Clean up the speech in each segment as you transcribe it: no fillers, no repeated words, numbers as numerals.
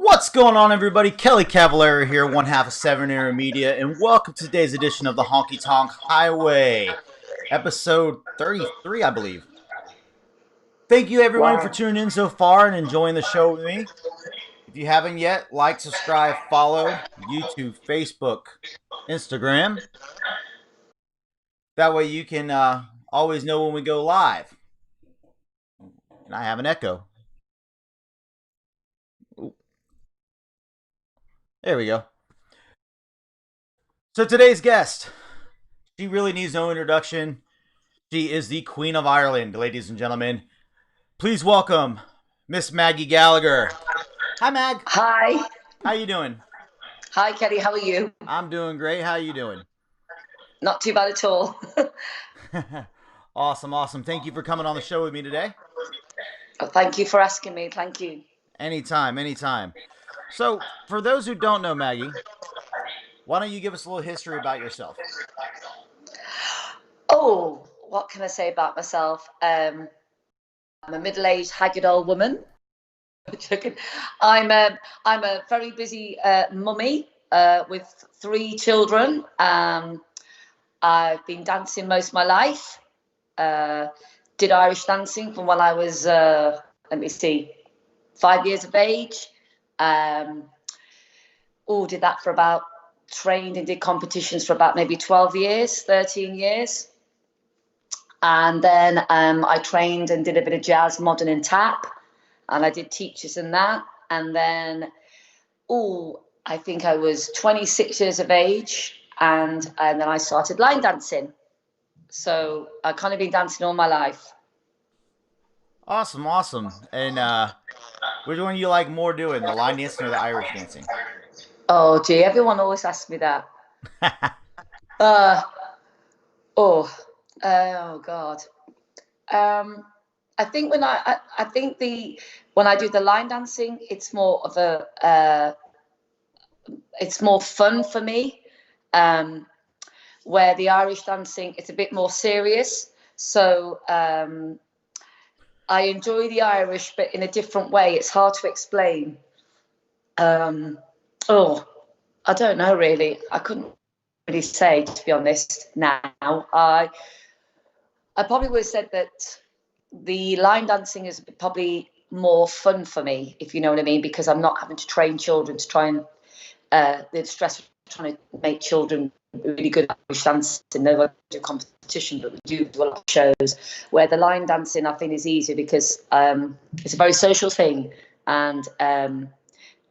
What's going on, everybody? Kelly Cavallera here, one half of 7 Era Media, and welcome to today's edition of the Honky Tonk Highway, episode 33, I believe. Thank you, everyone, for Wow. tuning in so far and enjoying the show with me. If you haven't yet, like, subscribe, follow YouTube, Facebook, Instagram. That way you can always know when we go live. And I have an echo. Ooh. There we go. So today's guest, she really needs no introduction. She is the Queen of Ireland, ladies and gentlemen. Please welcome Miss Maggie Gallagher. Hi, Mag. Hi. How you doing? Hi, Kelly. How are you? I'm doing great. How you doing? Not too bad at all. Awesome. Thank you for coming on the show with me today. Thank you for asking me. Thank you. Anytime. So, for those who don't know Maggie, why don't you give us a little history about yourself? Oh, what can I say about myself? I'm a middle-aged, haggard old woman. I'm a very busy mummy with 3 children. I've been dancing most of my life. Did Irish dancing from when I was, 5 years of age. Did that for about, trained and did competitions for about maybe 12 years, 13 years. And then I trained and did a bit of jazz, modern and tap. And I did teachers in that. And then, I think I was 26 years of age. And then I started line dancing. So I've kind of been dancing all my life. Awesome. And which one do you like more doing, the line dancing or the Irish dancing? Oh, gee, everyone always asks me that. God. I think when when I do the line dancing, it's more of it's more fun for me. Where the Irish dancing, it's a bit more serious. So I enjoy the Irish, but in a different way. It's hard to explain. I don't know, really. I couldn't really say, to be honest, now. I probably would have said that the line dancing is probably more fun for me, if you know what I mean, because I'm not having to train children to try and the stress of trying to make children really good at Irish dancing. No, we do competition, but we do a lot of shows where the line dancing, I think, is easier because it's a very social thing, and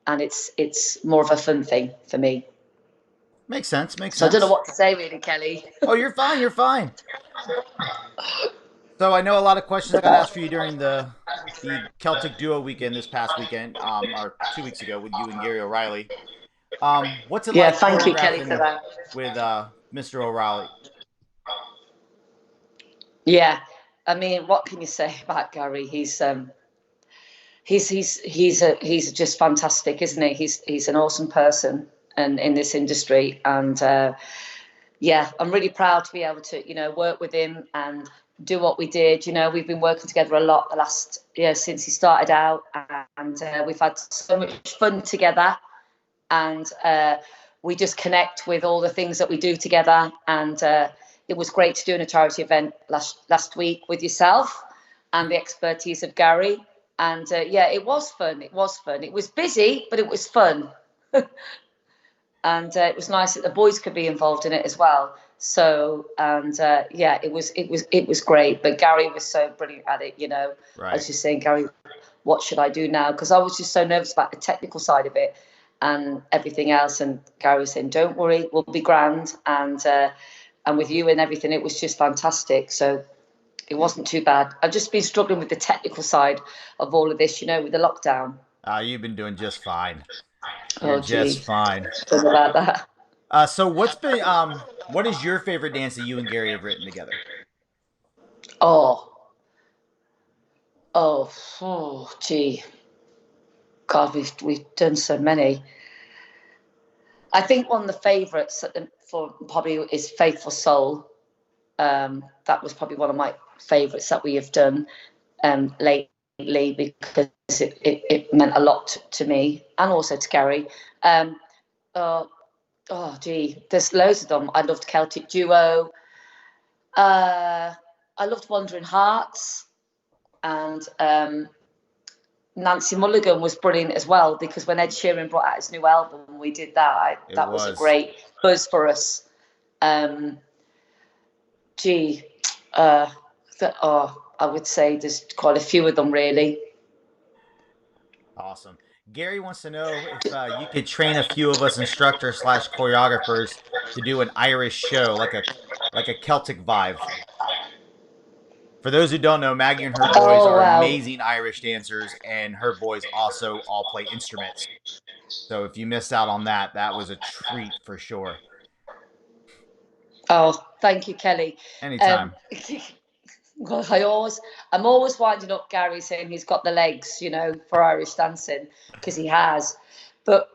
it's more of a fun thing for me. Makes sense. So I don't know what to say, really, Kelly. Oh, you're fine. So I know a lot of questions I got asked for you during the Celtic Duo weekend this past weekend, or 2 weeks ago with you and Gary O'Reilly. What's it like thank you, Kelly, for that. With Mr. O'Reilly? Yeah, I mean, what can you say about Gary? He's just fantastic, isn't he? He's an awesome person and in this industry, and I'm really proud to be able to work with him and do what we did. We've been working together a lot the last since he started out, and we've had so much fun together, and we just connect with all the things that we do together. And it was great to do in a charity event last week with yourself and the expertise of Gary. And it was fun. It was busy, but it was fun. And it was nice that the boys could be involved in it as well. So, and it was great. But Gary was so brilliant at it. Right. I was just saying, Gary, what should I do now? Because I was just so nervous about the technical side of it and everything else. And Gary was saying, don't worry, we'll be grand. And with you and everything, it was just fantastic. So it wasn't too bad. I've just been struggling with the technical side of all of this, with the lockdown. You've been doing just fine. Just fine. Don't know about that. So what is your favorite dance that you and Gary have written together? Gee. God, we've done so many. I think one of the favourites for probably is Faithful Soul. That was probably one of my favourites that we have done lately. because it meant a lot to me and also to Gary. Oh, gee, there's loads of them. I loved Celtic Duo. I loved Wandering Hearts, and Nancy Mulligan was brilliant as well, because when Ed Sheeran brought out his new album, we did that. That was a great buzz for us. I would say there's quite a few of them, really. Awesome. Gary wants to know if you could train a few of us instructors slash choreographers to do an Irish show, like a Celtic vibe. For those who don't know, Maggie and her boys are amazing Irish dancers, and her boys also all play instruments. So if you missed out on that, that was a treat for sure. Oh, thank you, Kelly. Anytime. Well, I'm always winding up Gary saying he's got the legs, for Irish dancing, because he has. But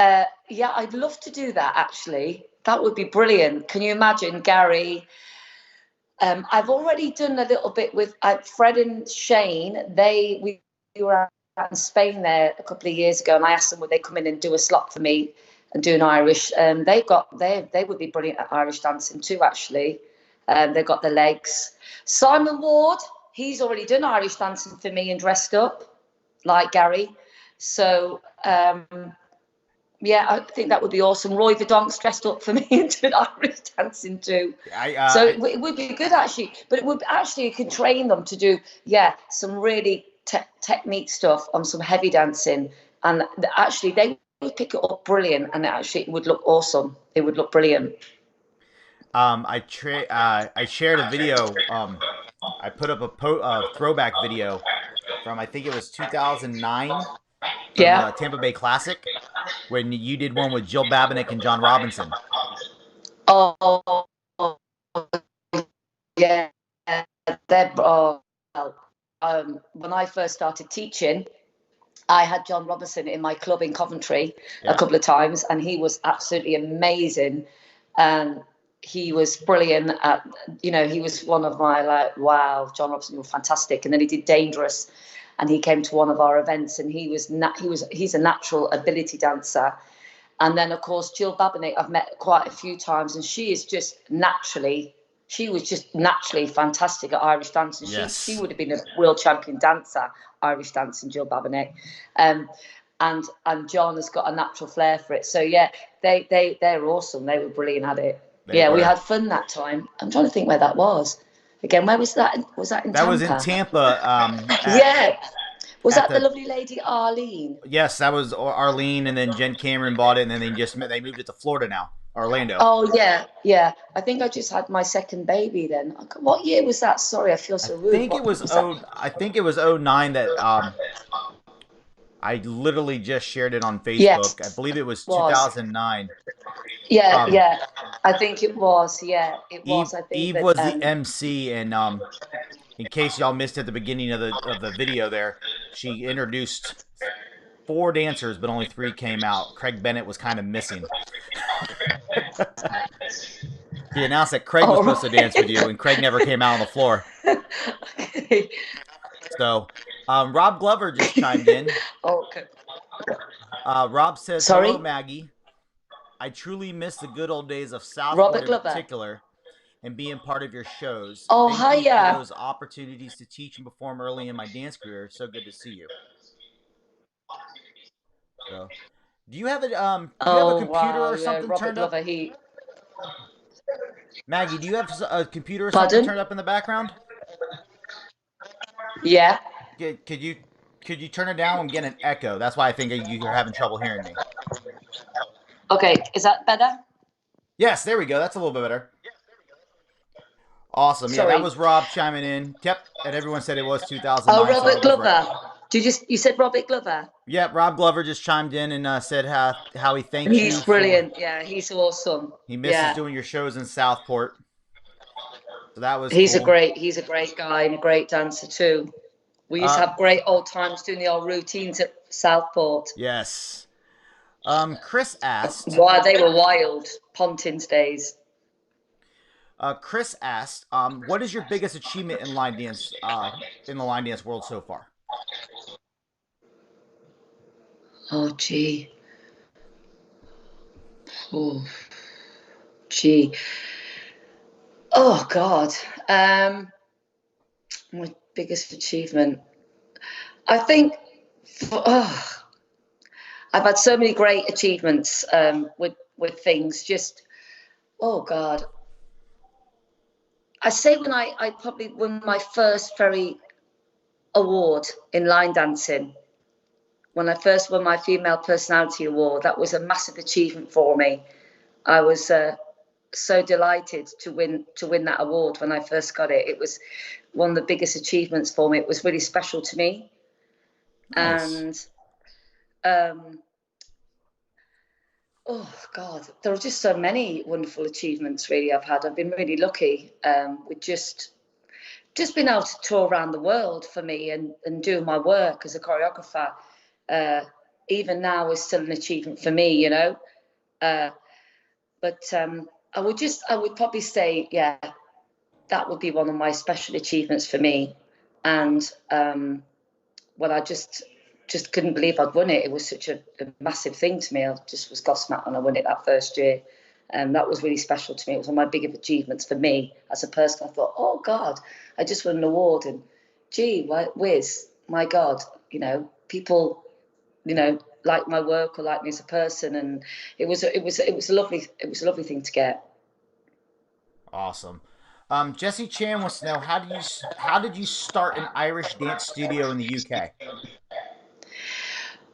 yeah, I'd love to do that, actually. That would be brilliant. Can you imagine, Gary? I've already done a little bit with Fred and Shane. We were out in Spain there a couple of years ago, and I asked them would they come in and do a slot for me and do an Irish. They would be brilliant at Irish dancing too, actually. They've got the legs. Simon Ward, he's already done Irish dancing for me and dressed up like Gary. So yeah, I think that would be awesome. Roy Verdonk's dressed up for me and doing Irish dancing too. It would be good, actually. But it would actually, you could train them to do, some really technique stuff on some heavy dancing. And actually, they would pick it up brilliant. And actually, it would look awesome. It would look brilliant. I shared a video. I put up a throwback video from, I think it was 2009, from Tampa Bay Classic, when you did one with Jill Babinick and John Robinson. Oh, yeah. When I first started teaching, I had John Robinson in my club in Coventry a couple of times, and he was absolutely amazing. He was brilliant at, he was one of my wow, John Robinson, you're fantastic. And then he did Dangerous, and he came to one of our events, and he's a natural ability dancer. And then of course Jill Babinick I've met quite a few times, and she was just naturally fantastic at Irish dancing. Yes. She would have been a world champion dancer, Irish dancing, Jill Babinick. And John has got a natural flair for it. So yeah, they're awesome. They were brilliant at it. We had fun that time. I'm trying to think where that was. Again, where was that? Was that in Tampa? That was in Tampa. Was that the lovely lady Arlene? Yes, that was Arlene, and then Jen Cameron bought it, and then they moved it to Florida now, Orlando. Oh yeah. I think I just had my second baby then. What year was that? Sorry, I feel so rude. I think it was 09 that I literally just shared it on Facebook. Yes, I believe it was 2009. Yeah. I think it was. Yeah, it was. Eve was the MC, and in case y'all missed at the beginning of the video there, she introduced 4 dancers, but only 3 came out. Craig Bennett was kind of missing. He announced that Craig was supposed to dance with you, and Craig never came out on the floor. So, Rob Glover just chimed in. Okay. Rob says, "Hello, Maggie. I truly miss the good old days of Southport in particular, and being part of your shows. Thank you for those opportunities to teach and perform early in my dance career. So good to see you." So, do you have a computer or something turned up? Maggie, do you have a computer or something turned up in the background? Yeah. Could you turn it down and get an echo? That's why I think you're having trouble hearing me. Okay, is that better? Yes, there we go. That's a little bit better. Awesome. Sorry. Yeah, that was Rob chiming in. Yep, and everyone said it was 2009. Oh, Robert Glover. Right. You said Robert Glover? Yep, Rob Glover just chimed in and said how he thanks you. He's brilliant. Yeah, he's awesome. He misses doing your shows in Southport. So that was He's a great guy and a great dancer too. We used to have great old times doing the old routines at Southport. Yes. Chris asked. Wow, they were wild. Pontin's days. Chris asked, "What is your biggest achievement in line dance in the line dance world so far?" Oh, gee. Oh, gee. Oh, God. My biggest achievement. I think, I've had so many great achievements with things. Just, oh, God. I say when I probably won my first very award in line dancing. When I first won my Female Personality Award, that was a massive achievement for me. I was so delighted to win that award when I first got it. It was one of the biggest achievements for me. It was really special to me, Nice. and um, oh God, there are just so many wonderful achievements. Really, I've been really lucky with just being able to tour around the world for me and do my work as a choreographer. Uh, Even now is still an achievement for me, you know. Uh, but I would probably say, yeah, that would be one of my special achievements for me. And well, I just couldn't believe I'd won it. It was such a massive thing to me. I just was gobsmacked when I won it that first year. That was really special to me. It was one of my biggest achievements for me as a person. I thought, oh God, I just won an award, and gee, whiz, my God, people, like my work or like me as a person, and it was a lovely thing to get. Awesome. Jesse Chan wants to know how did you start an Irish dance studio in the UK?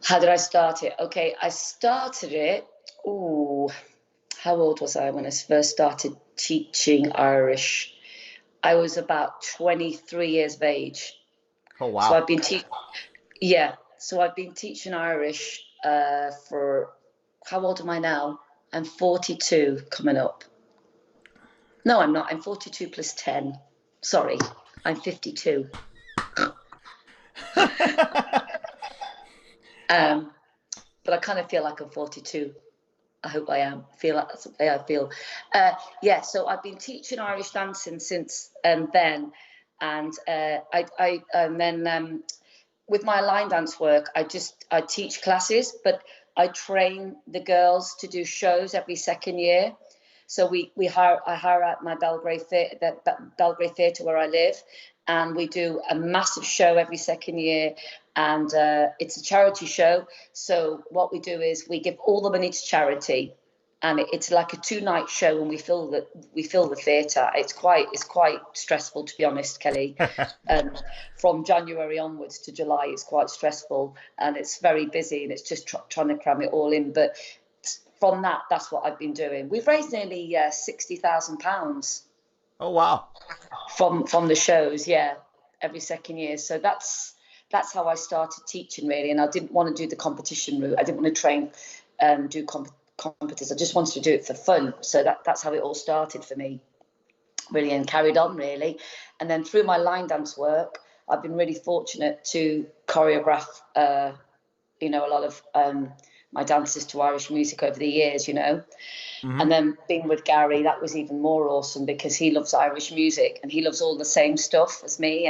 How did I start it? Okay, I started it. Oh, how old was I when I first started teaching Irish? I was about 23 years of age. Oh So wow. I've been yeah. So I've been teaching Irish for how old am I now? I'm 42 coming up. No, I'm not. I'm 42 plus 10. Sorry, I'm 52. Um, but I kind of feel like I'm 42. I hope I am. Feel like that's the way I feel. Yeah, so I've been teaching Irish dancing since then, and and then with my line dance work, I teach classes, but I train the girls to do shows every second year. So I hire out my Belgrade Theatre where I live, and we do a massive show every second year, and it's a charity show. So what we do is we give all the money to charity, and it's like a 2-night show, and we fill the theatre. It's quite stressful, to be honest, Kelly. Um, from January onwards to July, it's quite stressful, and it's very busy, and it's just trying to cram it all in. But from that's what I've been doing. We've raised nearly £60,000 Oh wow. from the shows, yeah, every second year. So that's how I started teaching, really. And I didn't want to do the competition route. I didn't want to train do competitions. I just wanted to do it for fun. So that's how it all started for me, really, and carried on, really. And then through my line dance work, I've been really fortunate to choreograph a lot of my dances to Irish music over the years, Mm-hmm. And then being with Gary, that was even more awesome because he loves Irish music and he loves all the same stuff as me.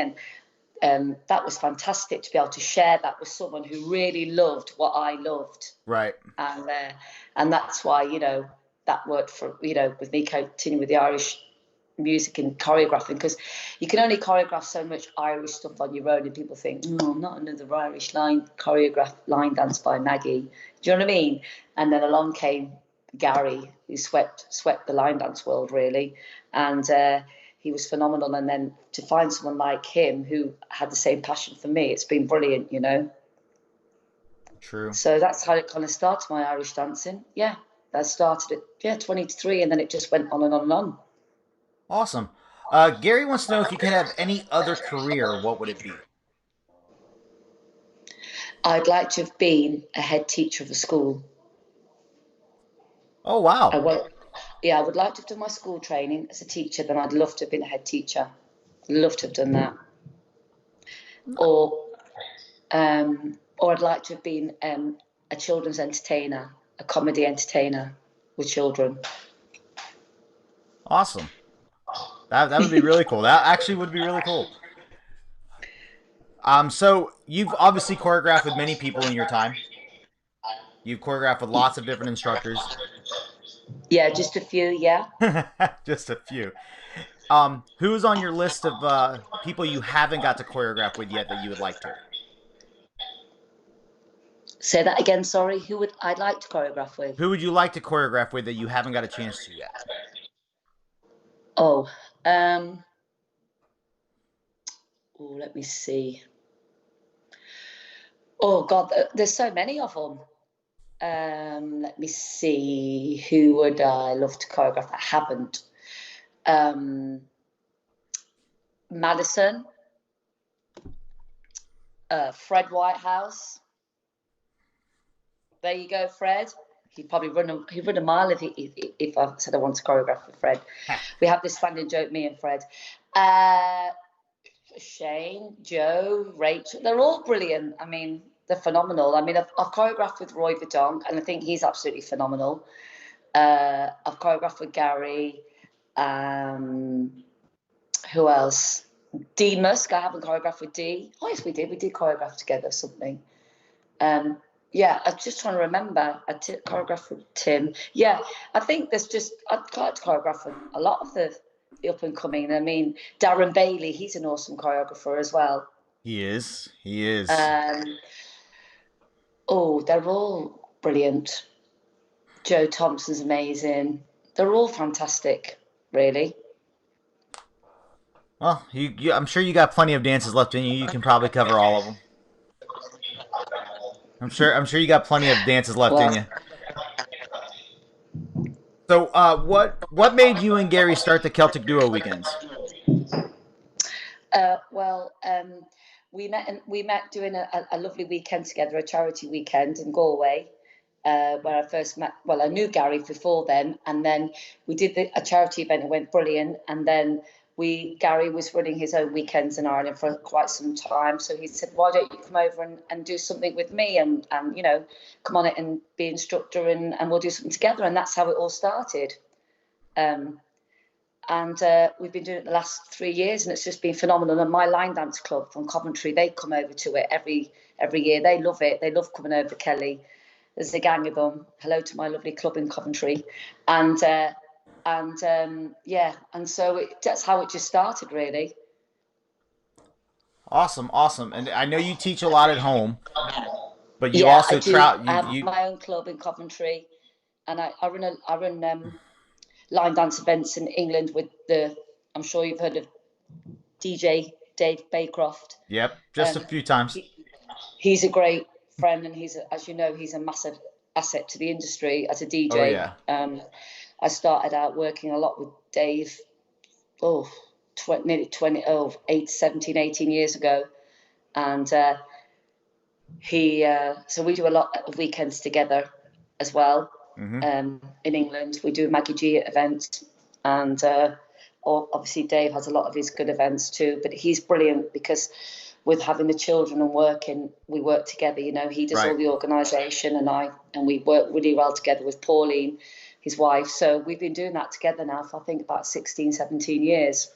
And that was fantastic to be able to share that with someone who really loved what I loved. Right. And that's why, that worked for, with me continuing with the Irish music and choreographing, because you can only choreograph so much Irish stuff on your own, and people think, no, not another Irish line dance by Maggie. Do you know what I mean? And then along came Gary, who swept the line dance world, really, and he was phenomenal. And then to find someone like him who had the same passion for me, it's been brilliant. True. So that's how it kind of started, my Irish dancing. Yeah, I started at 23, and then it just went on and on and on. Awesome. Gary wants to know if you could have any other career, what would it be? I'd like to have been a head teacher of a school. Oh I wow. would, yeah, I would like to have done my school training as a teacher. Then I'd love to have been a head teacher. Love to have done that. Or, or I'd like to have been a children's entertainer, a comedy entertainer with children. Awesome. That would be really cool. That actually would be really cool. So you've obviously choreographed with many people in your time. You've choreographed with lots of different instructors. Yeah, just a few. Yeah. Just a few. Who's on your list of people you haven't got to choreograph with yet that you would like to? Say that again. Sorry. Who would I'd like to choreograph with? Who would you like to choreograph with that you haven't got a chance to yet? Oh, um, let me see. Oh God, there's so many of them. Let me see. Who would I love to choreograph that haven't? Um, Madison, Fred Whitehouse. There you go, Fred. He'd run a mile if I said I want to choreograph with Fred. We have this standing joke, me and Fred. Uh, Shane, Joe, Rachel, they're all brilliant. I mean, they're phenomenal. I mean, I've choreographed with Roy Vidonk, and I think he's absolutely phenomenal. I've choreographed with Gary. Um, who else? D Musk. I haven't choreographed with D. Oh yes, we did. We did choreograph together something. Um, yeah, I'm just trying to remember. Choreographed with Tim. Yeah, I think there's just I'd like to choreograph with a lot of the up and coming. I mean, Darren Bailey. He's an awesome choreographer as well. He is. He is. Um, oh, they're all brilliant. Joe Thompson's amazing. They're all fantastic, really. Well, I'm sure you got plenty of dances left in you. You can probably cover all of them. I'm sure you got plenty of dances left in Well, you. So, what made you and Gary start the Celtic Duo weekends? well, we met doing a lovely weekend together, a charity weekend in Galway, where I first met. Well, I knew Gary before then, and then we did a charity event. It went brilliant, and then Gary was running his own weekends in Ireland for quite some time, so he said, "Why don't you come over and do something with me, and come on it and be instructor, and we'll do something together." And that's how it all started. Um, and we've been doing it the last 3 years, and it's just been phenomenal. And my line dance club from Coventry, they come over to it every year. They love it. They love coming over to Kelly. There's a gang of them. Hello to my lovely club in Coventry, and yeah, and so that's how it just started, really. Awesome, awesome. And I know you teach a lot at home, but you Yeah, I also do. trout I you have you. my own club in Coventry, and I run line dance events in England with the. I'm sure you've heard of DJ Dave Baycroft. Yep, just a Um, few times. he, he's a great friend, and as you know, he's a massive asset to the industry as a Oh DJ. yeah. I started out working a lot with Dave, oh, nearly 20, 17, 18 years ago. And so we do a lot of weekends together as well. Mm-hmm. In England, we do Maggie G events, and obviously Dave has a lot of his good events too. But he's brilliant because with having the children and working, we work together. He does Right. all the organisation, and we work really well together with Pauline, his wife. So we've been doing that together now for I think about 16, 17 years.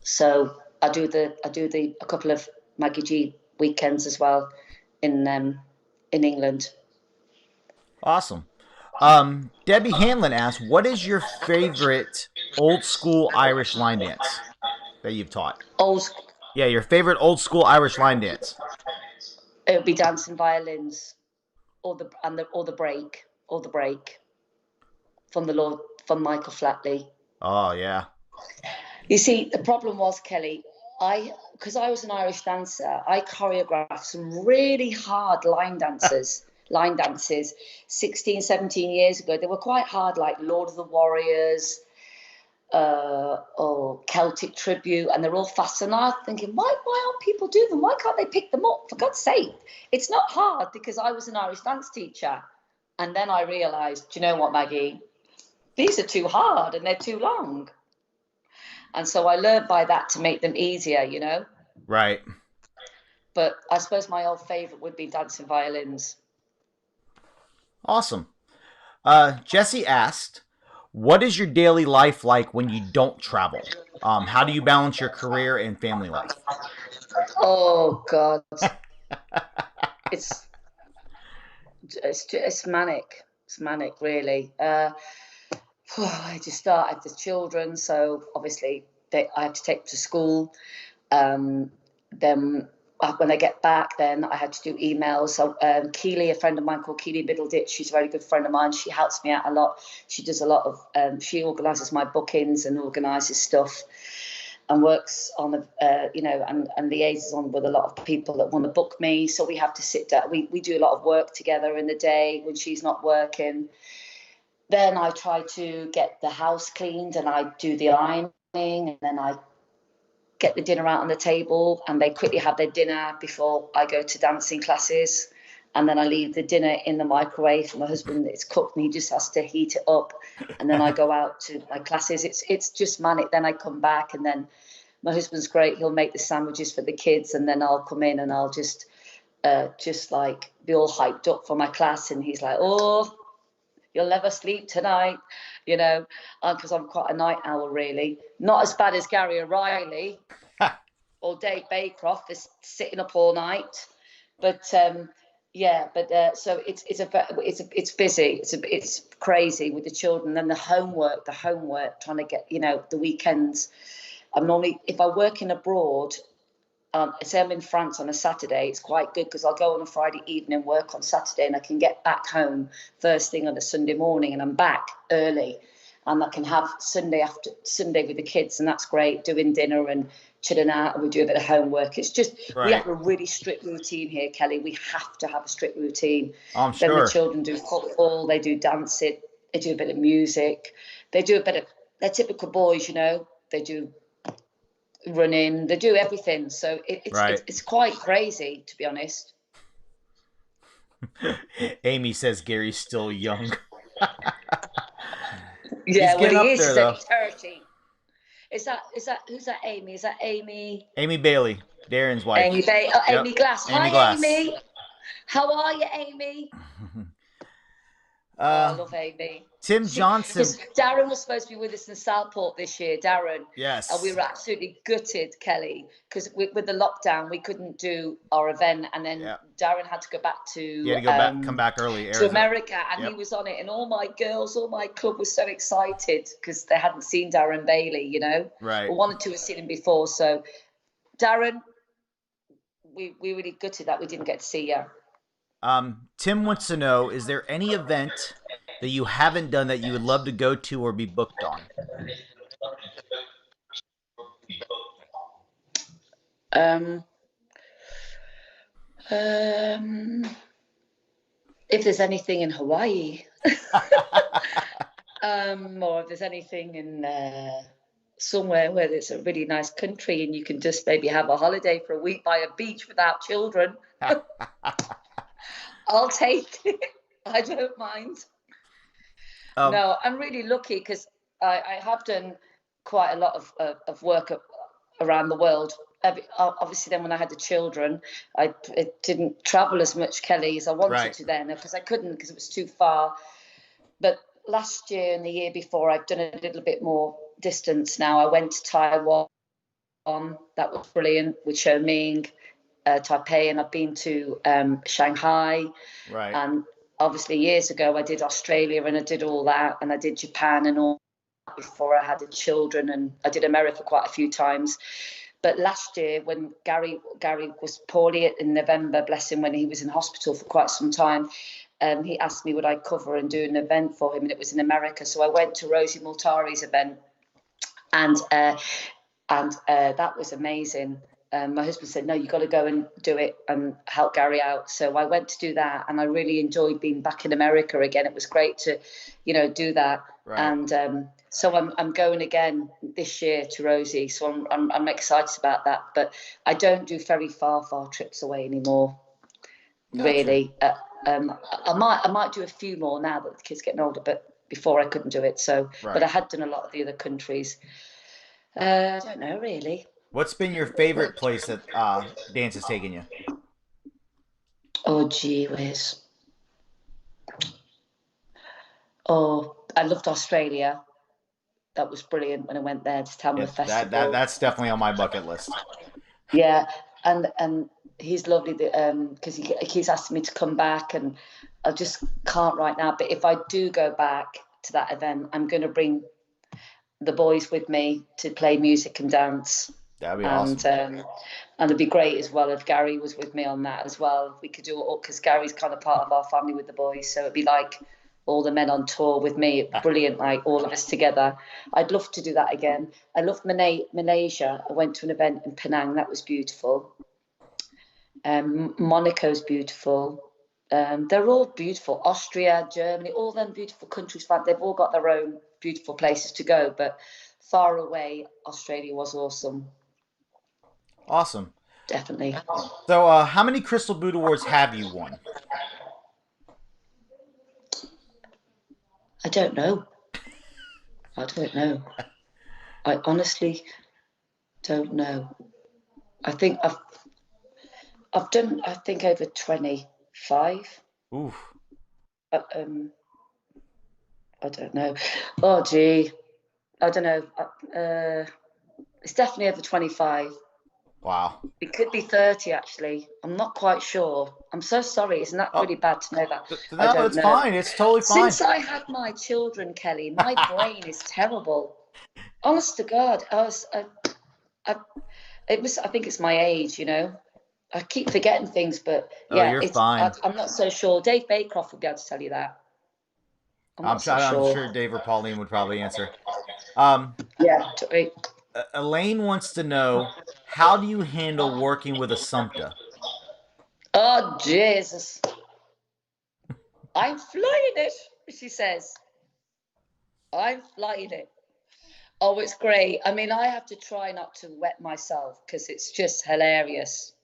So I do the a couple of Maggie G weekends as well in England. Awesome. Debbie Hanlon asks, "What is your favorite old school Irish line dance that you've taught?" Old, Yeah, your favorite old school Irish line dance. it would be dancing violins, or the break from the Lord from Michael Flatley. Oh yeah. You see, the problem was, Kelly, because I was an Irish dancer, I choreographed some really hard line dances 16, 17 years ago. They were quite hard, like Lord of the Warriors, or Celtic Tribute, and they're all fast. And I'm thinking, why aren't people doing them? Why can't they pick them up? For God's sake, it's not hard because I was an Irish dance teacher. And then I realised, do you know what, Maggie? These are too hard and they're too long. And so I learned by that to make them easier. Right. But I suppose my old favourite would be dancing violins. Awesome. Jesse asked, "What is your daily life like when you don't travel? How do you balance your career and family life?" Oh God, it's it's manic. It's manic, really. I just started the children, so obviously I have to take them to school. Then when I get back, then I had to do emails. So Keely, a friend of mine called Keely Middleditch, she's a very good friend of mine. She helps me out a lot. She does a lot of, she organises my bookings and organises stuff and works on the, and liaises on with a lot of people that want to book me. So we have to sit down. We do a lot of work together in the day when she's not working. Then I try to get the house cleaned and I do the ironing, and then I get the dinner out on the table and they quickly have their dinner before I go to dancing classes. And then I leave the dinner in the microwave for my husband. It's cooked and he just has to heat it up. And then I go out to my classes. It's just manic. Then I come back and then my husband's great. He'll make the sandwiches for the kids and then I'll come in and I'll just like be all hyped up for my class. And he's like, oh, you'll never sleep tonight, because I'm quite a night owl, really. Not as bad as Gary O'Reilly or Dave Baycroft is sitting up all night, but so it's busy. It's crazy with the children and the homework, trying to get the weekends. I'm normally, if I work in abroad, say I'm in France on a Saturday, it's quite good because I'll go on a Friday evening, work on Saturday, and I can get back home first thing on a Sunday morning, and I'm back early, and I can have Sunday with the kids, and that's great, doing dinner and chilling out, and we do a bit of homework. It's just We have a really strict routine here, Kelly. We have to have a strict routine. I'm Then sure. the children do football, they do dancing, they do a bit of music, they do a bit of, they're typical boys, they do running, they do everything, so it's quite crazy, to be honest. Amy says Gary's still young. Yeah, well, he is. There, He's though. only 30. Is that who's that? Amy? Is that Amy? Amy Bailey, Darren's wife. Amy Bailey. Oh, yep. Amy Glass. Amy Hi, Glass. Amy. How are you, Amy? I love Amy. Tim Johnson. Darren was supposed to be with us in Southport this year, Darren. Yes. And we were absolutely gutted, Kelly, because with the lockdown, we couldn't do our event. And then Darren had to go back to... He had to come back early. To America, and he was on it. And all my club was so excited because they hadn't seen Darren Bailey, Right. Or wanted to have seen him before. So, Darren, we really gutted that we didn't get to see you. Tim wants to know, is there any event that you haven't done that you would love to go to or be booked on? If there's anything in Hawaii, or if there's anything in somewhere where it's a really nice country and you can just maybe have a holiday for a week by a beach without children, I'll take it. I don't mind. No, I'm really lucky because I have done quite a lot of work around the world. Obviously, then when I had the children, I didn't travel as much, Kelly, as I wanted to then, because I couldn't, because it was too far. But last year and the year before, I've done a little bit more distance now. I went to Taiwan. That was brilliant, with Xiaoming, Taipei, and I've been to Shanghai. Right. And obviously, years ago, I did Australia and I did all that, and I did Japan and all that before I had the children, and I did America quite a few times. But last year, when Gary was poorly in November, bless him, when he was in hospital for quite some time, he asked me would I cover and do an event for him, and it was in America. So I went to Rosie Multari's event, and that was amazing. My husband said, no, you've got to go and do it and help Gary out. So I went to do that, and I really enjoyed being back in America again. It was great to, do that. Right. And so I'm going again this year to Rosie. So I'm excited about that. But I don't do very far trips away anymore. Gotcha. Really. I might do a few more now that the kids are getting older, but before I couldn't do it. So, right. But I had done a lot of the other countries. I don't know, really. What's been your favorite place that dance has taken you? Oh, gee whiz. Oh, I loved Australia. That was brilliant when I went there to Tamworth Festival. That's definitely on my bucket list. Yeah. and he's lovely because he keeps asking me to come back, and I just can't right now. But if I do go back to that event, I'm going to bring the boys with me to play music and dance. That'd be And awesome. and it'd be great as well if Gary was with me on that as well. We could do it all because Gary's kind of part of our family with the boys, so it'd be like all the men on tour with me. Brilliant, like all of us together. I'd love to do that again. I loved Malaysia. I went to an event in Penang. That was beautiful. Monaco's beautiful. They're all beautiful. Austria, Germany, all them beautiful countries. They've all got their own beautiful places to go, but far away, Australia was awesome. Awesome. Definitely. So, how many Crystal Boot Awards have you won? I don't know. I don't know. I honestly don't know. I think I've done, I think, over 25. Oof. I don't know. Oh gee, I don't know. It's definitely over 25. Wow. It could be 30 actually. I'm not quite sure. I'm so sorry. Isn't that Oh, really bad to know that? I no, don't it's know. fine. It's totally fine. Since I had my children, Kelly, my brain is terrible. Honest to God, I, it was. I think it's my age, you know. I keep forgetting things, but Oh, yeah, you're fine. I'm not so sure. Dave Baycroft would be able to tell you that. I'm not so I'm sure. sure Dave or Pauline would probably answer. Um, Yeah. Elaine wants to know, how do you handle working with a Sumpter? Oh Jesus! I'm flying it. She says, I'm flying it. Oh, it's great. I mean, I have to try not to wet myself because it's just hilarious.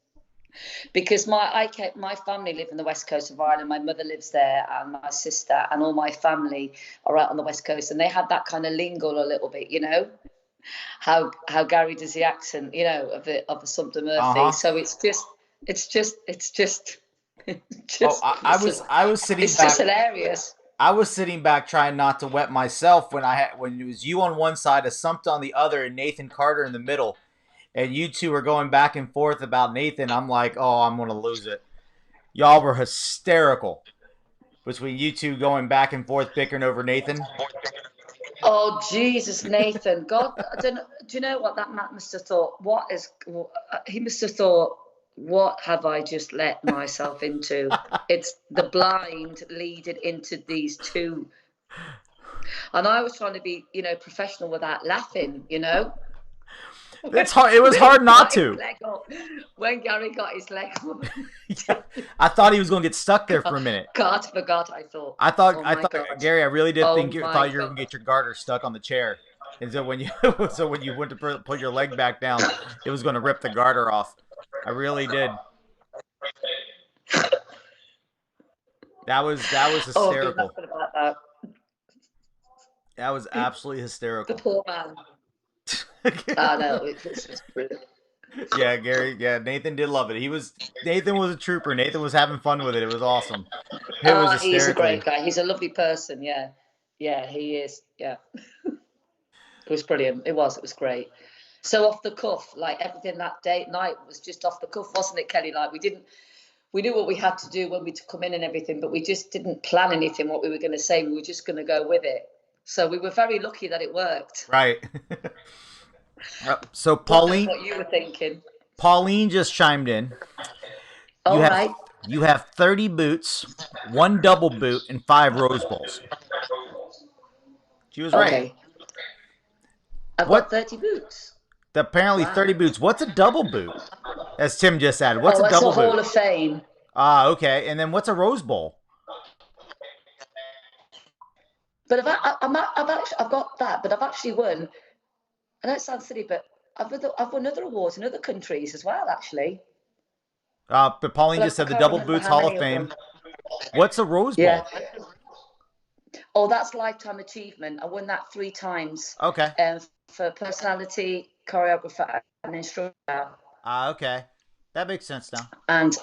Because my family live in the west coast of Ireland. My mother lives there, and my sister, and all my family are out on the west coast, and they have that kind of lingo a little bit, you know. How Gary does the accent, you know, of the Sumpter Uh Murphy. huh. So it's just Oh, just sitting it's just back. hilarious. I was sitting back trying not to wet myself when when it was you on one side, a Sumpter on the other, and Nathan Carter in the middle, and you two were going back and forth about Nathan. I'm like, oh, I'm gonna lose it. Y'all were hysterical between you two going back and forth bickering over Nathan. Oh Jesus, Nathan! God, I don't know. Do you know what that man must have thought? What is he must have thought? What have I just let myself into? It's the blind leading into these two, and I was trying to be, you know, professional without laughing. You know, It's hard. It was when he hard not got his to. leg up, when Gary got his leg up, Yeah, I thought he was gonna get stuck there for a minute. God forgot. I thought, oh I my thought God, Gary, I really did oh think you my thought you were God. gonna get your garter stuck on the chair, and so when you so when you went to put your leg back down, it was gonna rip the garter off. I really did. That was Oh, I've been hysterical. laughing about that. That was absolutely The hysterical. poor man. I know it's brilliant. Yeah, Gary. Yeah, Nathan did love it. Nathan was a trooper. Nathan was having fun with it. It was awesome. It was He's a great hysterically. guy. He's a lovely person. Yeah, yeah, he is. Yeah, it was brilliant. It was. It was great. So off the cuff, like everything that day night was just off the cuff, wasn't it, Kelly? Like we knew what we had to do when we come in and everything, but we just didn't plan anything. What we were going to say, we were just going to go with it. So we were very lucky that it worked. Right. So Don't know what you were thinking. Pauline just chimed in. You All have right. you have 30 boots, one double boot, and 5 rose bowls. She was right. Okay. I've got What? 30 boots. Apparently Wow. 30 boots. What's a double boot? As Tim just added. What's Oh, a that's a double Hall boot? of Fame. Ah, okay. And then what's a rose bowl? But I've got that, but I've actually won. I know it sounds silly, but I've won other awards in other countries as well, actually. But Pauline just But I said the can't double remember boots how Hall of many of Fame. them. What's a rose Yeah. bowl? Oh, that's lifetime achievement. I won that 3 times Okay. for personality, choreographer, and instructor. Ah, okay. That makes sense now. And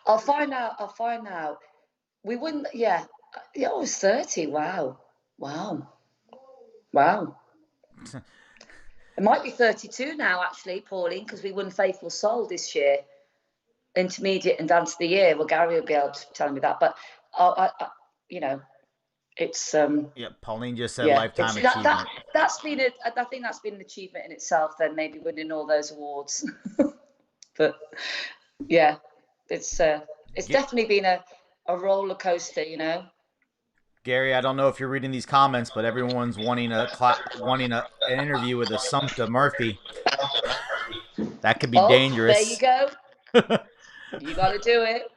I'll find out. I'll find out. We wouldn't. Yeah. Yeah. I was 30. Wow. Wow. Wow. It might be 32 now, actually, Pauline, because we won Faithful Soul this year, intermediate and dance of the year. Well, Gary will be able to tell me that, but you know, it's Yeah, Pauline just said yeah, lifetime achievement. That's been I think that's been an achievement in itself. Then maybe winning all those awards, but yeah, it's definitely been a roller coaster, you know. Gary, I don't know if you're reading these comments, but everyone's wanting an interview with a Sumpter Murphy. That could be Oh, there you dangerous. go. You got to do it.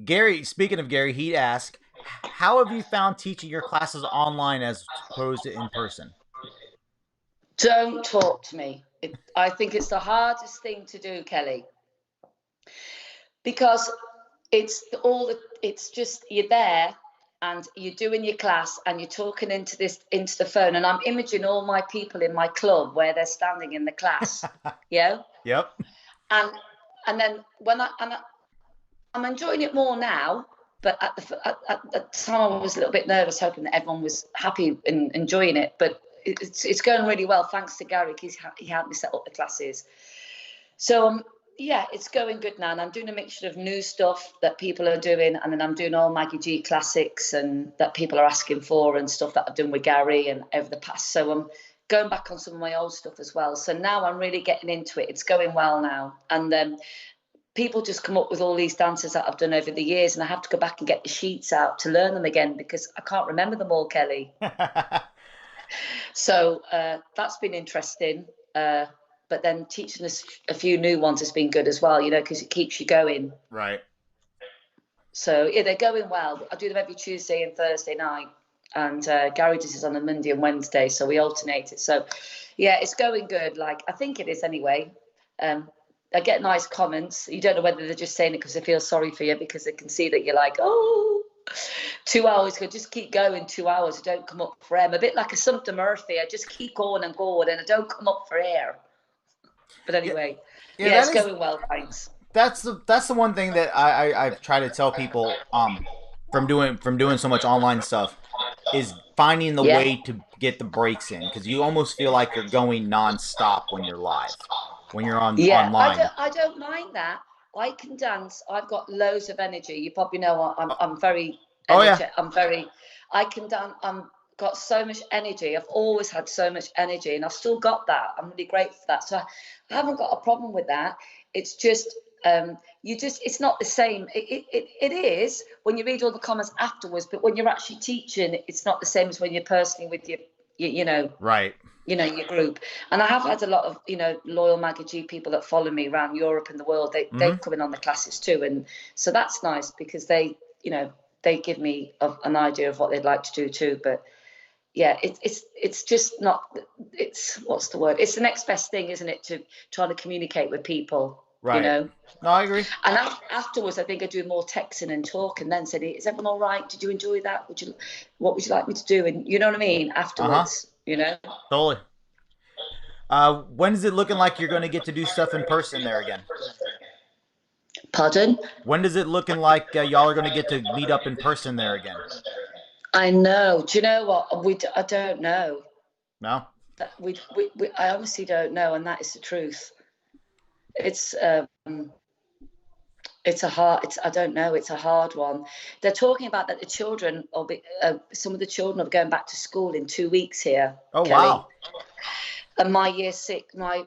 Gary, speaking of Gary, he'd ask, how have you found teaching your classes online as opposed to in person? Don't talk to me. I think it's the hardest thing to do, Kelly, because it's just you're there and you're doing your class and you're talking into the phone, and I'm imaging all my people in my club where they're standing in the class. Yeah. Yep. And then I'm enjoying it more now, but at the time I was a little bit nervous, hoping that everyone was happy and enjoying it. But it's going really well, thanks to Gary, because he helped me set up the classes. So yeah, it's going good now, and I'm doing a mixture of new stuff that people are doing, and then I'm doing all Maggie G classics and that people are asking for, and stuff that I've done with Gary and over the past. So I'm going back on some of my old stuff as well. So now I'm really getting into it. It's going well now, and people just come up with all these dances that I've done over the years, and I have to go back and get the sheets out to learn them again because I can't remember them all, Kelly. So that's been interesting. But then teaching us a few new ones has been good as well, you know, because it keeps you going. Right. So yeah, they're going well. I do them every Tuesday and Thursday night, and Gary does it on a Monday and Wednesday, so we alternate it. So yeah, it's going good. Like I think it is anyway. I get nice comments. You don't know whether they're just saying it because they feel sorry for you, because they can see that you're like, oh, 2 hours, could just keep going 2 hours. I don't come up for air. I'm a bit like a Sumpter Murphy. I just keep going and going, and I don't come up for air. But anyway, yeah, it's going well, thanks. That's the one thing that I've tried to tell people from doing so much online stuff is finding the Yeah. way to get the breaks in, because you almost feel like you're going nonstop when you're live, when you're Yeah, online. I don't mind that. I can dance. I've got loads of energy. You probably know I'm very Oh yeah. I can dance. I'm got so much energy. I've always had so much energy, and I've still got that. I'm really grateful for that. So I haven't got a problem with that. It's just it's not the same. It is when you read all the comments afterwards, but when you're actually teaching, it's not the same as when you're personally with your you know. Right. You know, your group. And I have had a lot of, you know, loyal Maggie G people that follow me around Europe and the world. They've come in on the classes too. And so that's nice because they, you know, they give me an idea of what they'd like to do too. But yeah, it's just not, it's, what's the word? It's the next best thing, isn't it? To try to communicate with people, right. You know? No, I agree. And afterwards, I think I do more texting and talk, and then said, is everyone all right? Did you enjoy that? What would you like me to do? And you know what I mean? Afterwards, you know? Totally. When is it looking like you're going to get to do stuff in person there again? Pardon? When is it looking like y'all are going to get to meet up in person there again? I know. Do you know what? I don't know. No? I honestly don't know, and that is the truth. It's I don't know. It's a hard one. They're talking about that the children will be, some of the children are going back to school in 2 weeks here. Oh, Kelly. wow. And my year 6, my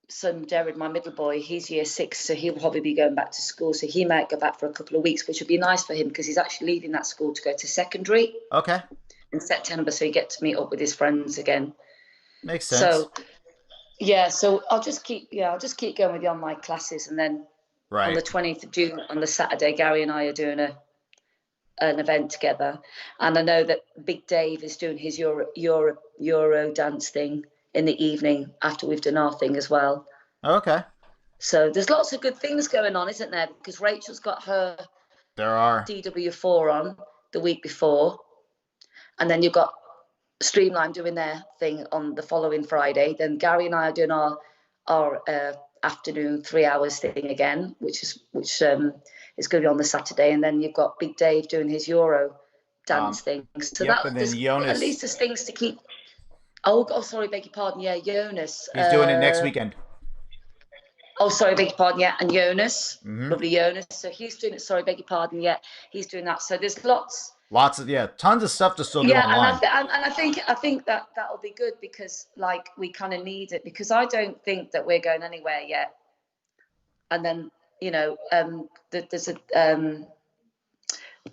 son Derek, my middle boy, he's year 6, so he'll probably be going back to school. So he might go back for a couple of weeks, which would be nice for him because he's actually leaving that school to go to secondary. Okay. In September, so he gets to meet up with his friends again. Makes sense. So yeah, so I'll just keep going with the online classes, and then on the 20th of June, on the Saturday, Gary and I are doing an event together, and I know that Big Dave is doing his Euro dance thing in the evening after we've done our thing as well. Okay. So there's lots of good things going on, isn't there? Because Rachel's got her DW4 on the week before, and then you've got Streamline doing their thing on the following Friday. Then Gary and I are doing our afternoon 3 hours thing again, which is going to be on the Saturday. And then you've got Big Dave doing his Euro dance thing. So and then Jonas, at least there's things to keep. Oh, sorry, beg your pardon. Yeah, Jonas. He's doing it next weekend. Oh, sorry, beg your pardon. Yeah, and Jonas, Mm-hmm. lovely Jonas. So he's doing it. Sorry, beg your pardon. Yeah, he's doing that. So there's lots of tons of stuff to still do yeah, online. and I think that that'll be good because like we kind of need it because I don't think that we're going anywhere yet. And then there's a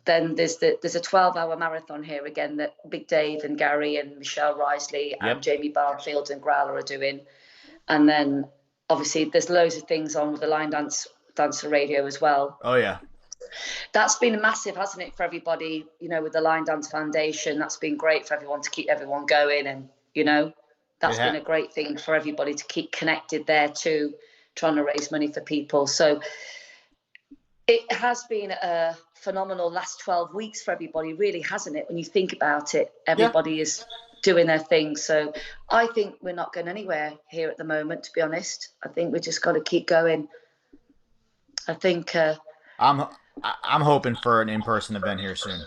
then there's a 12-hour marathon here again that Big Dave and Gary and Michelle Risley and Jamie Barfield and Growler are doing, and then obviously there's loads of things on with the line dancer radio as well. Oh yeah. That's been massive, hasn't it, for everybody, with the Line Dance Foundation. That's been great for everyone to keep everyone going. And, that's been a great thing for everybody to keep connected there too, trying to raise money for people. So it has been a phenomenal last 12 weeks for everybody, really, hasn't it? When you think about it, everybody is doing their thing. So I think we're not going anywhere here at the moment, to be honest. I think we just got to keep going. I think... I'm hoping for an in-person event here soon.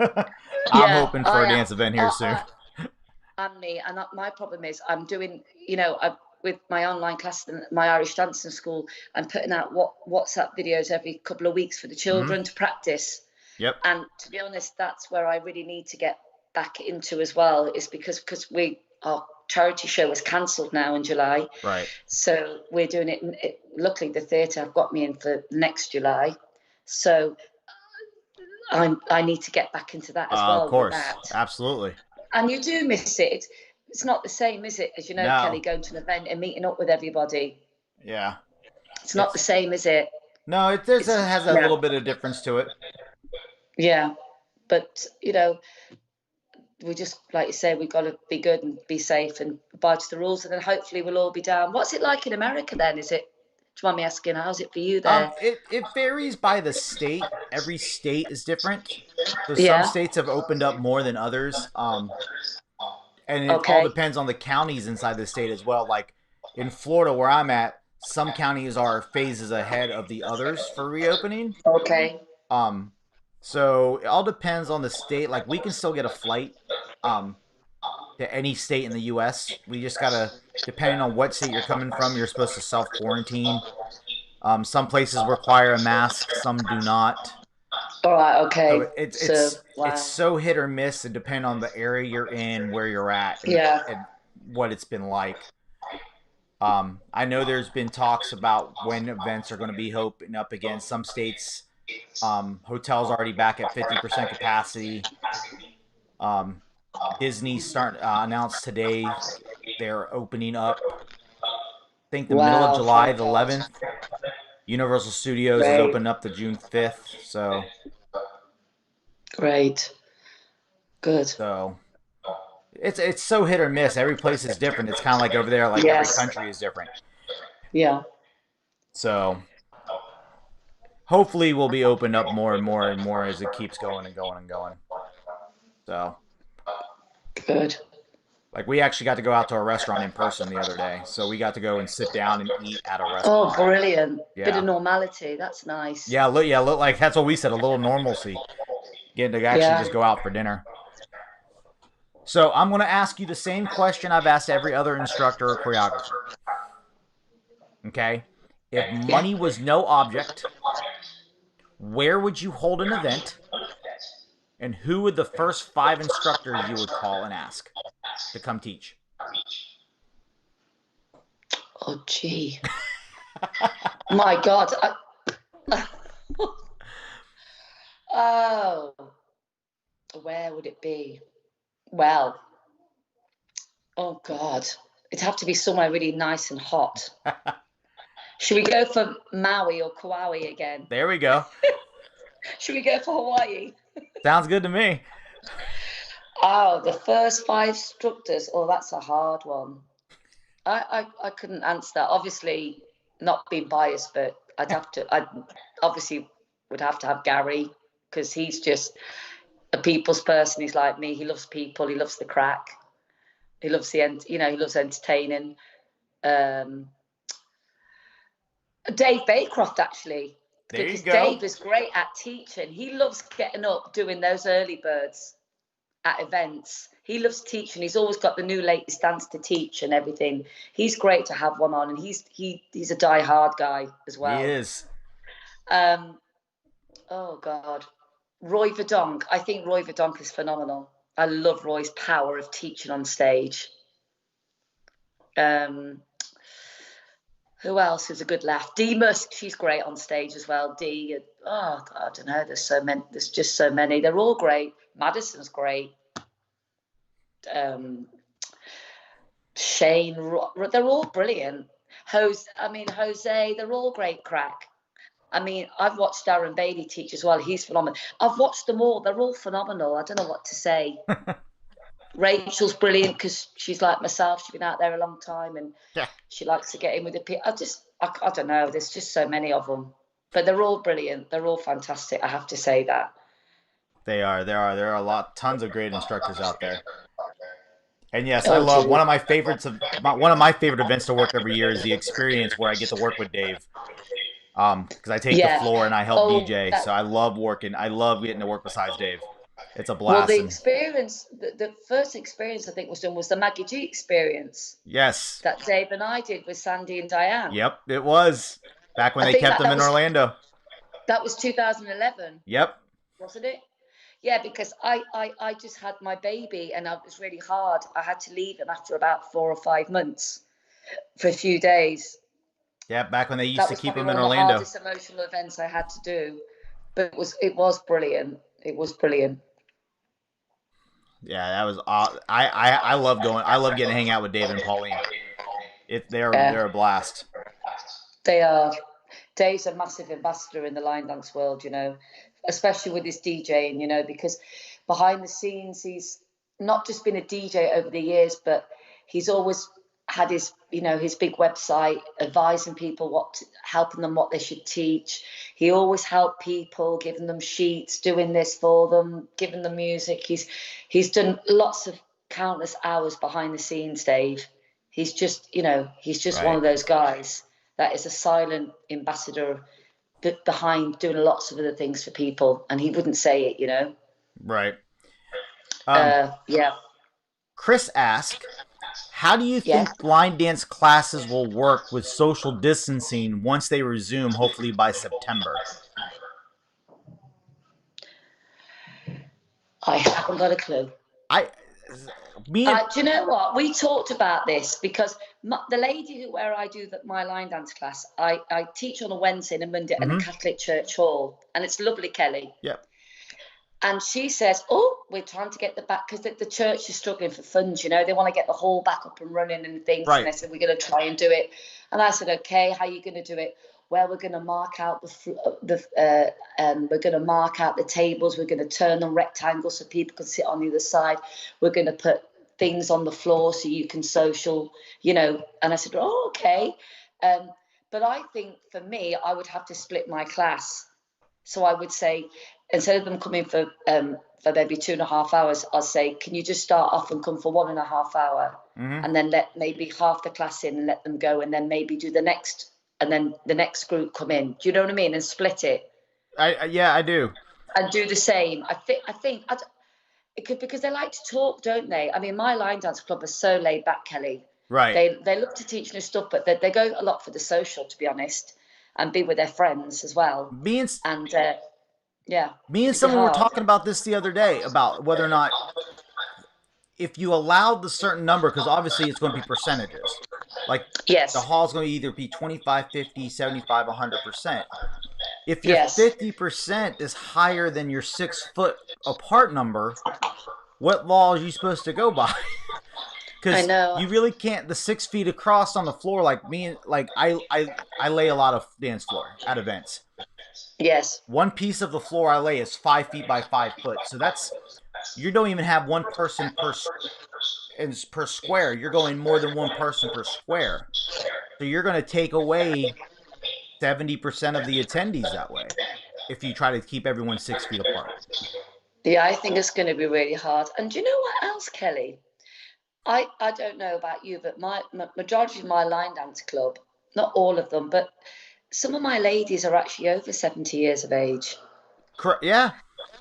I'm hoping for a dance event here soon. And me, and my problem is I'm doing, with my online class, my Irish dancing school, I'm putting out WhatsApp videos every couple of weeks for the children to practice. Yep. And to be honest, that's where I really need to get back into as well, is because our charity show was cancelled now in July. Right. So we're doing it. Luckily, the theatre have got me in for next July. So I need to get back into that as well. Of course, absolutely. And you do miss it. It's not the same, is it? As you know, no. Kelly, going to an event and meeting up with everybody. Yeah. It's not the same, is it? No, it has a little bit of difference to it. Yeah, but we just, like you say, we've got to be good and be safe and abide to the rules, and then hopefully we'll all be down. What's it like in America then? Is it? Do you mind me asking? How's it for you there? It varies by the state. Every state is different. So some states have opened up more than others. And it all depends on the counties inside the state as well. Like in Florida, where I'm at, some counties are phases ahead of the others for reopening. Okay. So it all depends on the state. Like we can still get a flight to any state in the U.S. We just gotta, depending on what state you're coming from, you're supposed to self-quarantine. Some places require a mask, some do not. All right, okay. So it's so hit or miss, and depend on the area you're in, where you're at, and what it's been like. I know there's been talks about when events are going to be opening up again. Some states, hotels already back at 50% capacity. Disney announced today they're opening up, I think the middle of July, the 11th. Universal Studios is opening up the June 5th. So great, good. So it's so hit or miss. Every place is different. It's kind of like over there, like every country is different. Yeah. So hopefully we'll be opened up more and more and more as it keeps going and going and going. So good. Like we actually got to go out to a restaurant in person the other day. So we got to go and sit down and eat at a restaurant. Oh, brilliant. Yeah. Bit of normality. That's nice. Yeah, look, like that's what we said, a little normalcy. Getting to actually just go out for dinner. So I'm going to ask you the same question I've asked every other instructor or choreographer. Okay? If money was no object, where would you hold an event? And who would the first 5 instructors you would call and ask to come teach? Oh, gee. My God. Oh. Where would it be? Well. Oh, God. It'd have to be somewhere really nice and hot. Should we go for Maui or Kauai again? There we go. Should we go for Hawaii? Sounds good to me. Oh, the first 5 instructors. Oh, that's a hard one. I couldn't answer that. Obviously, not being biased, but I obviously would have to have Gary, because he's just a people's person. He's like me. He loves people. He loves the crack. He loves he loves entertaining. Dave Baycroft, actually. Because Dave is great at teaching. He loves getting up, doing those early birds. at events. He loves teaching. He's always got the new latest dance to teach and everything. He's great to have one on, and he's a die-hard guy as He well. is. Oh God, Roy Verdonk. I think Roy Verdonk is phenomenal. I love Roy's power of teaching on stage. Who else is a good laugh? Dee Musk, she's great on stage as well. Dee, oh God, I don't know. There's so many. There's just so many. They're all great. Madison's great. Shane, they're all brilliant. Jose, they're all great crack. I mean, I've watched Darren Bailey teach as well. He's phenomenal. I've watched them all. They're all phenomenal. I don't know what to say. Rachel's brilliant because she's like myself. She's been out there a long time and she likes to get in with the people. I don't know. There's just so many of them. But they're all brilliant. They're all fantastic. I have to say that. They are. There are tons of great instructors out there. And yes, I Oh, love gee. one of my favorite events to work every year is the experience where I get to work with Dave. Because I take the floor and I help DJ, so I love getting to work besides Dave. It's a blast. Well, the experience, the first experience I think was the Maggie G experience. Yes. That Dave and I did with Sandy and Diane. Yep, it was back when they kept them in Orlando. That was 2011. Yep. Wasn't it? Yeah, because I just had my baby and it was really hard. I had to leave him after about 4 or 5 months for a few days. Yeah, back when they used to keep him in Orlando. That was one of the hardest emotional events I had to do, but it was brilliant. It was brilliant. Yeah, that was. I love going. I love getting to hang out with Dave and Pauline. They're a blast. They are. Dave's a massive ambassador in the line dance world, you know, especially with his DJing, you know, because behind the scenes he's not just been a DJ over the years, but he's always had his big website advising people helping them what they should teach. He always helped people, giving them sheets, doing this for them, giving them music. He's done lots of countless hours behind the scenes, Dave. He's just right. One of those guys that is a silent ambassador behind doing lots of other things for people, and he wouldn't say it, you know. Right. Yeah. Chris asked, how do you think line dance classes will work with social distancing once they resume, hopefully by September? I haven't got a clue. Do you know what? We talked about this because the lady where I do my line dance class, I teach on a Wednesday and a Monday in the Catholic Church Hall, and it's lovely, Kelly. Yep. And she says, we're trying to get the back, because the church is struggling for funds, you know. They want to get the hall back up and running and things. Right. And they said, we're going to try and do it. And I said, okay, how are you going to do it? Well, we're going to mark out we're going to mark out the tables. We're going to turn them rectangles so people can sit on the other side. We're going to put things on the floor so you can social, you know. And I said, okay. But I think for me, I would have to split my class. So I would say, instead of them coming for maybe 2.5 hours, I'll say, can you just start off and come for 1.5 hours, and then let maybe half the class in and let them go, and then maybe do the next, and then the next group come in. Do you know what I mean? And split it. I do. And do the same. I think it could, because they like to talk, don't they? I mean, my line dance club is so laid back, Kelly. Right. They look to teach new stuff, but they go a lot for the social, to be honest, and be with their friends as well. Me and someone were talking about this the other day, about whether or not, if you allowed the certain number, because obviously it's going to be percentages. Like, the hall's going to either be 25, 50, 75, 100%. If your 50% is higher than your 6 foot apart number, what law are you supposed to go by? Because you really can't. The 6 feet across on the floor, like me, like I lay a lot of dance floor at events. Yes. One piece of the floor I lay is 5 feet by 5 foot. So you don't even have one person per square. You're going more than one person per square. So you're going to take away 70% of the attendees that way, if you try to keep everyone 6 feet apart. Yeah, I think it's going to be really hard. And do you know what else, Kelly? I don't know about you, but my majority of my line dance club, not all of them, but some of my ladies are actually over 70 years of age. Yeah.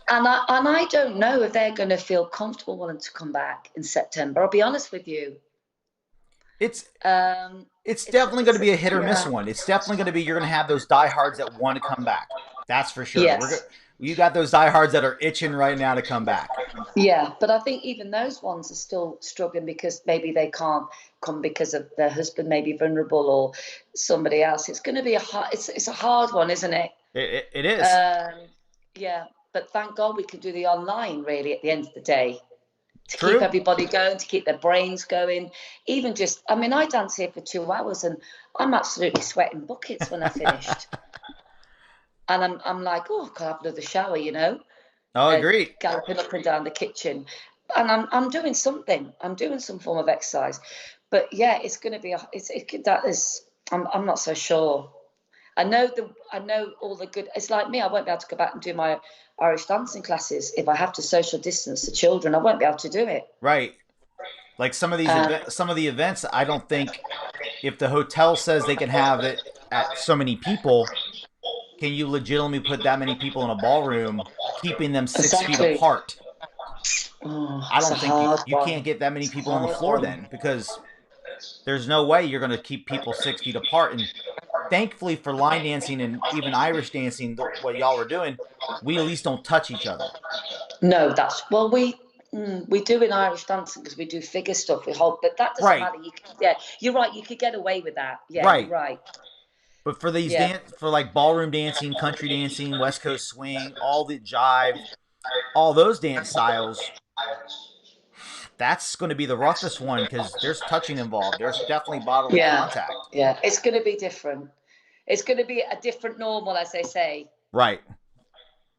And I don't know if they're going to feel comfortable wanting to come back in September. I'll be honest with you. It's Um, it's it's definitely going to it's be a hit or miss yeah, one. It's definitely going to be you're going to have those diehards that want to come back. That's for sure. yes, You got those diehards that are itching right now to come back. yeah. But I think even those ones are still struggling because maybe they can't come because of their husband may be vulnerable or somebody else. It's going to be it's a hard one, isn't it? It is Um, yeah. But thank God we can do the online really at the end of the day to keep true. everybody going, to keep their brains going. Even just, I mean, I dance here for 2 hours and I'm absolutely sweating buckets when I finished. And I'm like, oh, I could have another shower, Oh, agreed. galloping up and down the kitchen. And I'm doing something. I'm doing some form of exercise. But yeah, it's going to be that is. I'm not so sure. I know all the good. It's like me. I won't be able to go back and do my Irish dancing classes if I have to social distance the children. I won't be able to do it. Right. Like some of the events, I don't think if the hotel says they can have it at so many people, can you legitimately put that many people in a ballroom, keeping them 6 feet Exactly. apart? Oh, I it's a don't think hard you one. can't get that many It's a people on the hard floor one. then because there's no way you're going to keep people 6 feet apart. And thankfully for line dancing and even Irish dancing, what y'all were doing, we at least don't touch each other. No, that's well, we do in Irish dancing because we do figure stuff. We hold, but that doesn't Right, matter. Yeah, you're right. You could get away with that. Yeah, you're right. right. But for these Yeah, dance, for like ballroom dancing, country dancing, West Coast swing, all the jive, all those dance styles, that's going to be the roughest one because there's touching involved. There's definitely bodily yeah, contact. yeah. It's going to be different. It's going to be a different normal, as they say. Right.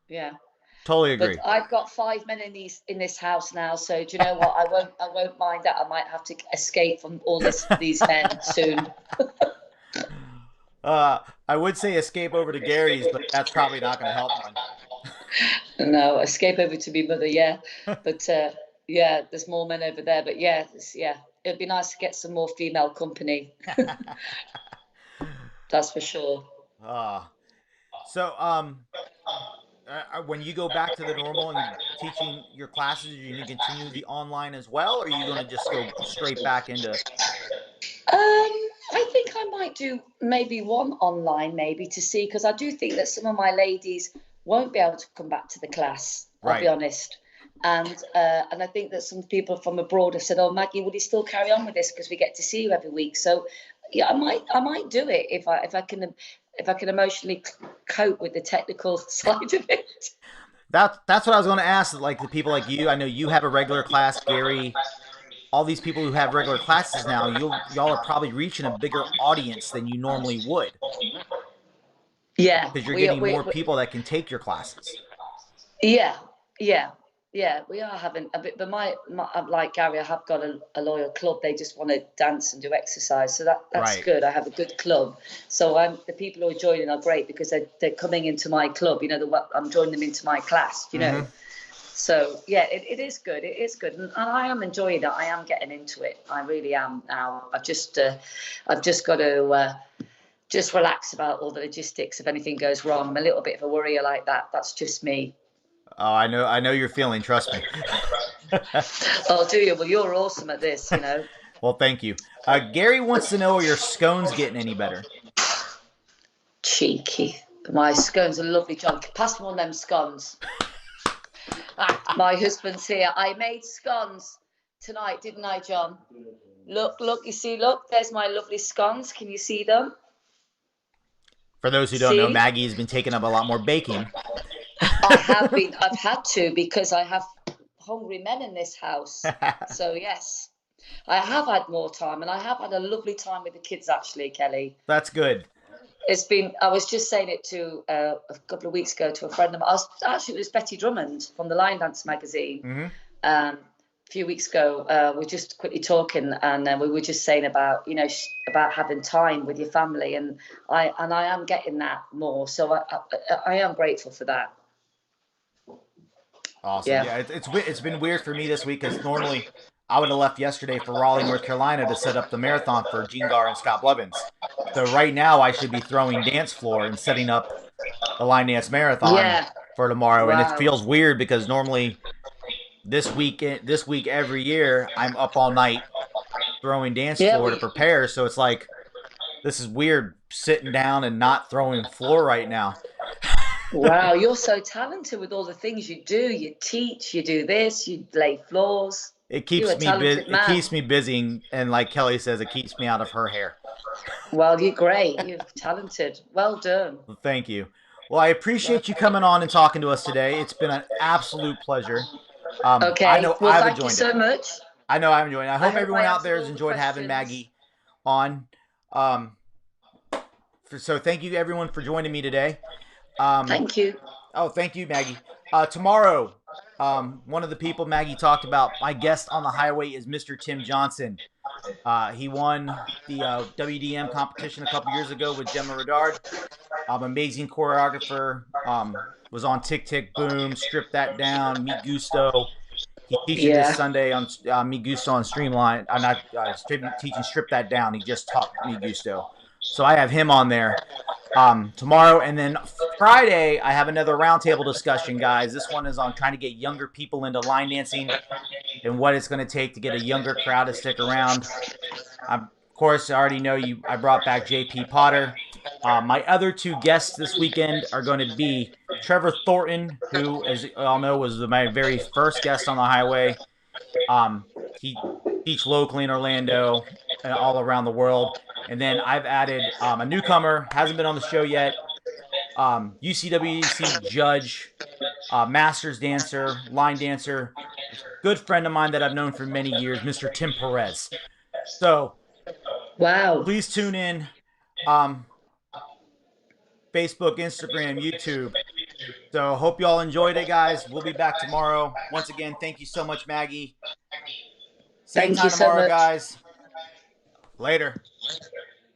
Yeah. Totally But agree. I've got 5 men in this house now, so do you know what? I won't mind that. I might have to escape from all these men soon. uh, I would say escape over to Gary's, but that's probably not going to help none. No, escape over to me mother, yeah. But yeah, there's more men over there. But yeah, yeah, it'd be nice to get some more female company. That's for sure. uh, so, when you go back to the normal and teaching your classes, are you going to continue the online as well, or are you going to just go straight back into? I think I might do maybe one online, maybe to see, because I do think that some of my ladies won't be able to come back to the class. I'll be Right. honest, and I think that some people from abroad have said, "Oh, Maggie, would you still carry on with this because we get to see you every week?" So, yeah, I might do it if I can emotionally cope with the technical side of it. That's what I was going to ask. Like the people like you, I know you have a regular class, Gary. All these people who have regular classes now, y'all are probably reaching a bigger audience than you normally would Yeah, because you're we getting we, more we people that can take your classes. yeah, yeah, yeah. We are having a bit, but I'm like Gary, I have got a loyal club. They just want to dance and do exercise, so that's Right. good. I have a good club, so the people who are joining are great because they're coming into my club. I'm joining them into my class. Mm-hmm. So yeah, it is good. It is good, and I am enjoying it. I am getting into it. I really am now. I've just got to. Just relax about all the logistics if anything goes wrong. I'm a little bit of a worrier like that. That's just me. Oh, I know you're feeling. Trust me. Oh, do you? Well, you're awesome at this. Well, thank you. Gary wants to know are your scones getting any better? Cheeky. My scones are lovely, John. Pass me one of them scones. My husband's here. I made scones tonight, didn't I, John? Look, you see, look, there's my lovely scones. Can you see them? For those who don't know, See? Maggie has been taking up a lot more baking. I have been, I've had to because I have hungry men in this house. So, yes, I have had more time and I have had a lovely time with the kids, actually, Kelly. That's good. I was just saying it to a couple of weeks ago to a friend of mine. It was Betty Drummond from the Line Dance magazine. Mm-hmm. A few weeks ago, we were just quickly talking, and we were just saying about about having time with your family, and I am getting that more. So I am grateful for that. Awesome. Yeah. Yeah, it's been weird for me this week because normally I would have left yesterday for Raleigh, North Carolina to set up the marathon for Gene Gar and Scott Blevins. So right now I should be throwing dance floor and setting up the line dance marathon. Yeah. for tomorrow, and it Wow. feels weird because normally this week every year I'm up all night throwing dance Yeah, floor to prepare. So it's like this is weird sitting down and not throwing floor right now. wow, you're so talented with all the things you do. You teach, you do this, you lay floors. It You're keeps a me busy. talented It keeps man. me busy, and like Kelly says, it keeps me out of her hair. Well, you're great. You're talented. Well done. Well, thank you. Well, I appreciate you coming on and talking to us today. It's been an absolute pleasure. I Okay. know Well, I've thank you enjoyed it. so much. I know I've enjoyed it. I I hope hope I everyone out answered there has all the enjoyed having questions. Maggie on. Um, so thank you everyone for joining me today. Um, Thank you. oh, thank you, Maggie. Tomorrow, one of the people Maggie talked about, my guest on the highway is Mr. Tim Johnson. He won the WDM competition a couple years ago with Gemma Radard. Amazing choreographer. Was on Tick Tick Boom, Strip That Down, Meet Gusto. He's teaching this Yeah. Sunday on Meet Gusto on Streamline. I'm not teaching Strip That Down. He just taught Meet Gusto. So I have him on there tomorrow. And then Friday, I have another roundtable discussion, guys. This one is on trying to get younger people into line dancing and what it's going to take to get a younger crowd to stick around. Of course, I already know you. I brought back JP Potter. My other two guests this weekend are going to be Trevor Thornton, who, as you all know, was my very first guest on the highway. He teaches locally in Orlando and all around the world. And then I've added a newcomer, hasn't been on the show yet, UCWC judge, masters dancer, line dancer, good friend of mine that I've known for many years, Mr. Tim Perez. So Wow. please tune in. Um, Facebook, Instagram, YouTube. So hope you all enjoyed it, guys. We'll be back tomorrow. Once again, thank you so much, Maggie. Same Thank you time so tomorrow, much. guys. Later.